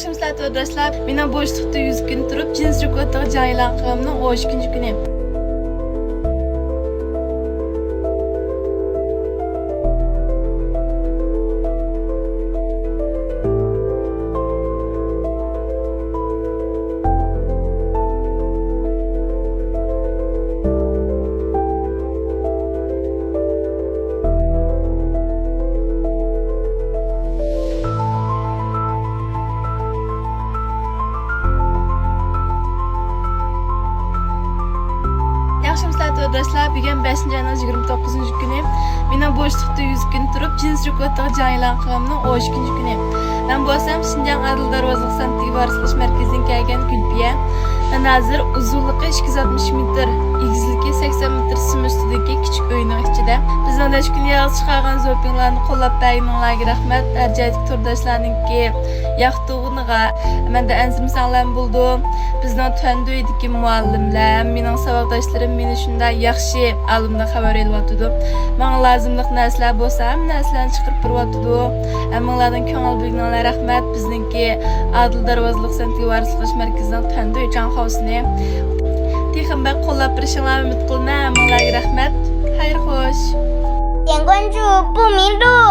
Yaxshi sizlar to'g'rilar. Meni bo'shliqda 100 kun turib, jins rekordiga jon e'lon qilganimning 13-kunchi kuni. Yaxshi sizlar to'g'rilar. Bugun 5-oyning 29-kuni. Meni bo'shliqda 100 kun turib, jins rekordiga jon e'lon qilganimning 13-kunchi kuni. Men bo'lsam Şinjan Adil Darvozalik san'at varisliq markazidan kelgan Gulbiya. Men hozir uzunligi 260 metr, egizligi 80 metr sim ustidagi kichik uyning ichida. Bizning necha kun yig'ilib chiqargan zo'pinglarni qo'llab berganinglarga rahmat. Arjaylik turdoshlariningki yoqtig'iniga menda anzimsanlar bo'ldi. Bizning Töndoydagi muallimlar, mening savodoshlarim meni shunday yaxshi olimdan xabar elyapti. Menga lozimlik narsalar bo'lsa, ham narsalarni chiqarib beryapti. Hammalardan ko'ngil bo'lganlar rahmat. Bizningki Adil Darvozalik san'at varisliq markazidan Töndoy Janxovsini texnik qo'llab berishinglarni umid qilaman. Hammalarga rahmat. Xayr xo'sh. 点关注不迷路。